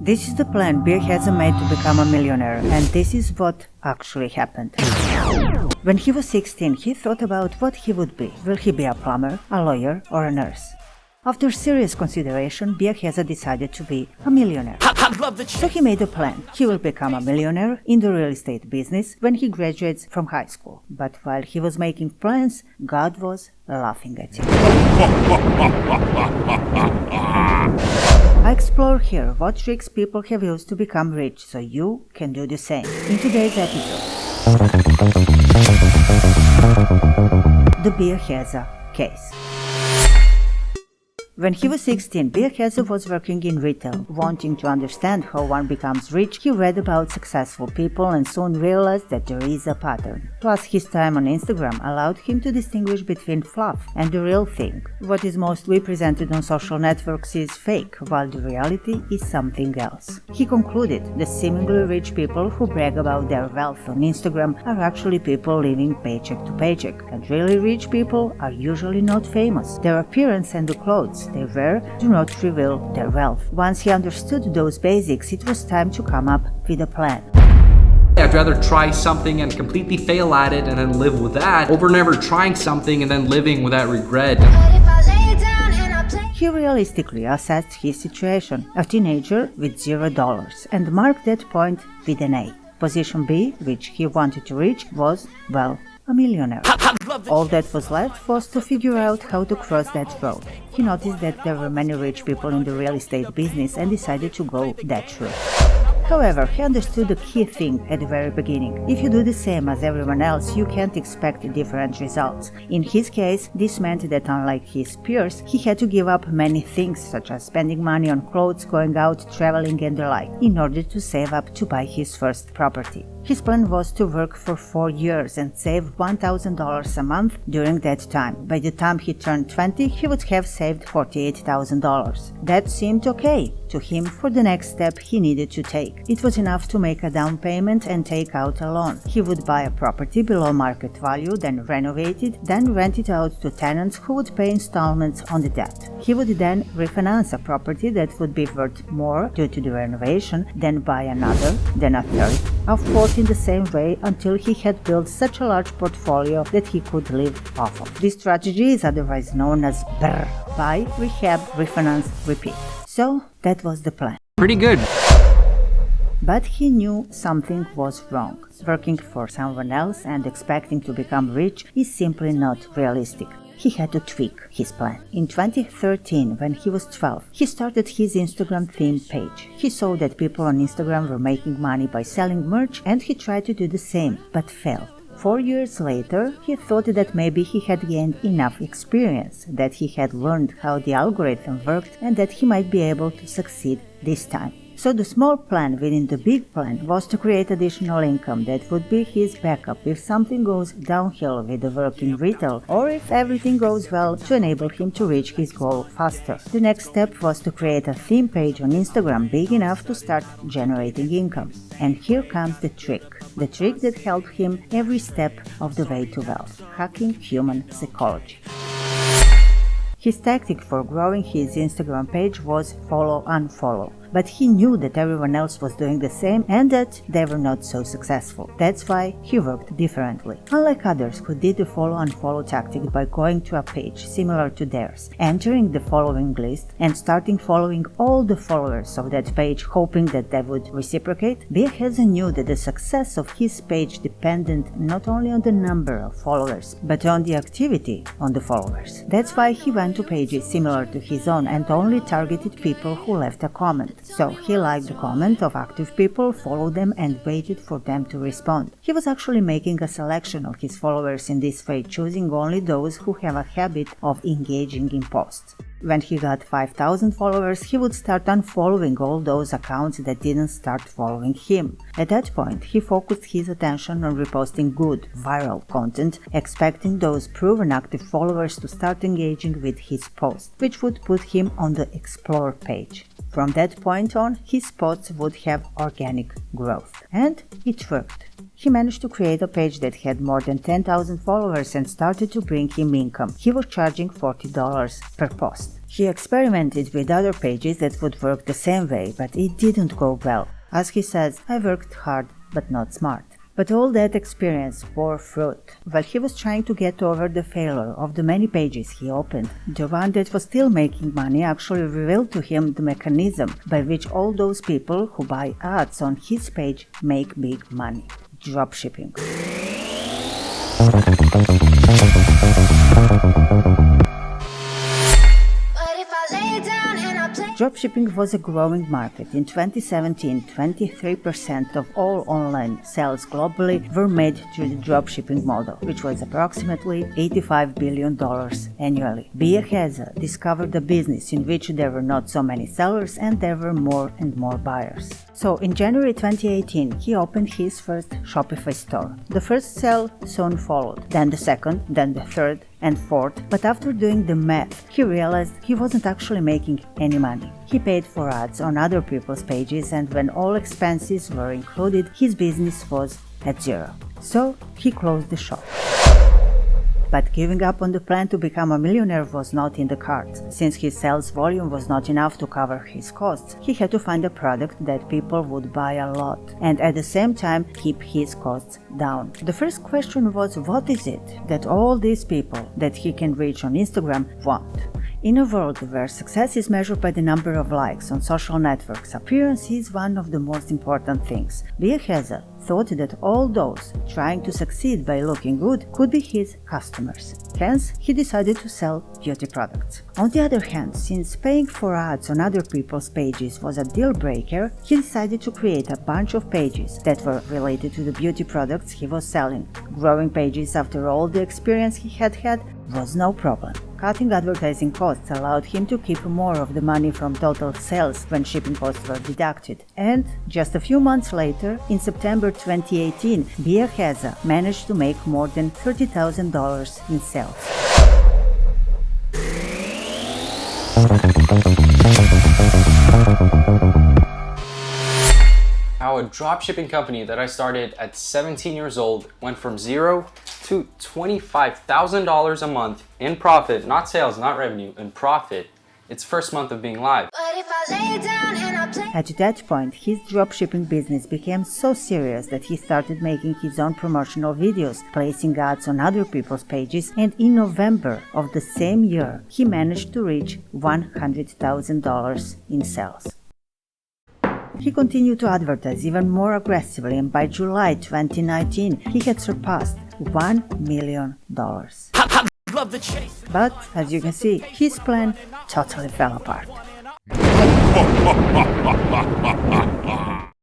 This is the plan Biaheza made to become a millionaire, and this is what actually happened. When he was 16, he thought about what he would be. Will he be a plumber, a lawyer, or a nurse? After serious consideration, Biaheza decided to be a millionaire. So he made a plan. He will become a millionaire in the real estate business when he graduates from high school. But while he was making plans, God was laughing at him. I explore here what tricks people have used to become rich so you can do the same. In today's episode, the Biaheza case. When he was 16, Biaheza was working in retail. Wanting to understand how one becomes rich, he read about successful people and soon realized that there is a pattern. Plus, his time on Instagram allowed him to distinguish between fluff and the real thing. What is mostly presented on social networks is fake, while the reality is something else. He concluded that seemingly rich people who brag about their wealth on Instagram are actually people living paycheck to paycheck, and really rich people are usually not famous. Their appearance and the clothes they wear do not reveal their wealth. Once he understood those basics, it was time to come up with a plan. I'd rather try something and completely fail at it and then live with that over never trying something and then living with that regret. He realistically assessed his situation, a teenager with $0, and marked that point with an A. Position B, which he wanted to reach, was, well, a millionaire. All that was left was to figure out how to cross that road. He noticed that there were many rich people in the real estate business and decided to go that route. However, he understood the key thing at the very beginning. If you do the same as everyone else, you can't expect different results. In his case, this meant that unlike his peers, he had to give up many things such as spending money on clothes, going out, traveling and the like, in order to save up to buy his first property. His plan was to work for 4 years and save $1,000 a month during that time. By the time he turned 20, he would have saved $48,000. That seemed okay to him for the next step he needed to take. It was enough to make a down payment and take out a loan. He would buy a property below market value, then renovate it, then rent it out to tenants who would pay installments on the debt. He would then refinance a property that would be worth more due to the renovation, then buy another, then a third, a fourth in the same way until he had built such a large portfolio that he could live off of. This strategy is otherwise known as BRRRR, buy, rehab, refinance, repeat. So that was the plan. Pretty good. But he knew something was wrong. Working for someone else and expecting to become rich is simply not realistic. He had to tweak his plan. In 2013, when he was 12, he started his Instagram theme page. He saw that people on Instagram were making money by selling merch, and he tried to do the same, but failed. 4 years later, he thought that maybe he had gained enough experience, that he had learned how the algorithm worked, and that he might be able to succeed this time. So the small plan within the big plan was to create additional income that would be his backup if something goes downhill with the work in retail, or if everything goes well, to enable him to reach his goal faster. The next step was to create a theme page on Instagram big enough to start generating income. And here comes the trick that helped him every step of the way to wealth: hacking human psychology. His tactic for growing his Instagram page was follow-unfollow. But he knew that everyone else was doing the same and that they were not so successful. That's why he worked differently. Unlike others who did the follow-unfollow tactic by going to a page similar to theirs, entering the following list, and starting following all the followers of that page hoping that they would reciprocate, Biaheza knew that the success of his page depended not only on the number of followers, but on the activity on the followers. That's why he went to pages similar to his own and only targeted people who left a comment. So he liked the comment of active people, followed them and waited for them to respond. He was actually making a selection of his followers in this way, choosing only those who have a habit of engaging in posts. When he got 5,000 followers, he would start unfollowing all those accounts that didn't start following him. At that point, he focused his attention on reposting good, viral content, expecting those proven active followers to start engaging with his post, which would put him on the Explore page. From that point on, his posts would have organic growth. And it worked. He managed to create a page that had more than 10,000 followers and started to bring him income. He was charging $40 per post. He experimented with other pages that would work the same way, but it didn't go well. As he says, "I worked hard, but not smart." But all that experience bore fruit. While he was trying to get over the failure of the many pages he opened, the one that was still making money actually revealed to him the mechanism by which all those people who buy ads on his page make big money. Dropshipping. Dropshipping was a growing market. In 2017, 23% of all online sales globally were made through the dropshipping model, which was approximately $85 billion annually. Biaheza discovered a business in which there were not so many sellers and there were more and more buyers. So in January 2018, he opened his first Shopify store. The first sale soon followed, then the second, then the third, and fourth, but after doing the math, he realized he wasn't actually making any money. He paid for ads on other people's pages, and when all expenses were included, his business was at zero. So he closed the shop. But giving up on the plan to become a millionaire was not in the cards. Since his sales volume was not enough to cover his costs, he had to find a product that people would buy a lot, and at the same time keep his costs down. The first question was, what is it that all these people that he can reach on Instagram want? In a world where success is measured by the number of likes on social networks, appearance is one of the most important things. Biaheza thought that all those trying to succeed by looking good could be his customers. Hence, he decided to sell beauty products. On the other hand, since paying for ads on other people's pages was a deal breaker, he decided to create a bunch of pages that were related to the beauty products he was selling. Growing pages after all the experience he had had was no problem. Cutting advertising costs allowed him to keep more of the money from total sales when shipping costs were deducted. And just a few months later, in September 2018, Biaheza managed to make more than $30,000 in sales. How a dropshipping company that I started at 17 years old went from zero to $25,000 a month in profit, not sales, not revenue, in profit, its first month of being live. At that point, his dropshipping business became so serious that he started making his own promotional videos, placing ads on other people's pages, and in November of the same year, he managed to reach $100,000 in sales. He continued to advertise even more aggressively, and by July 2019, he had surpassed $1 million. But, as you can see, his plan totally fell apart.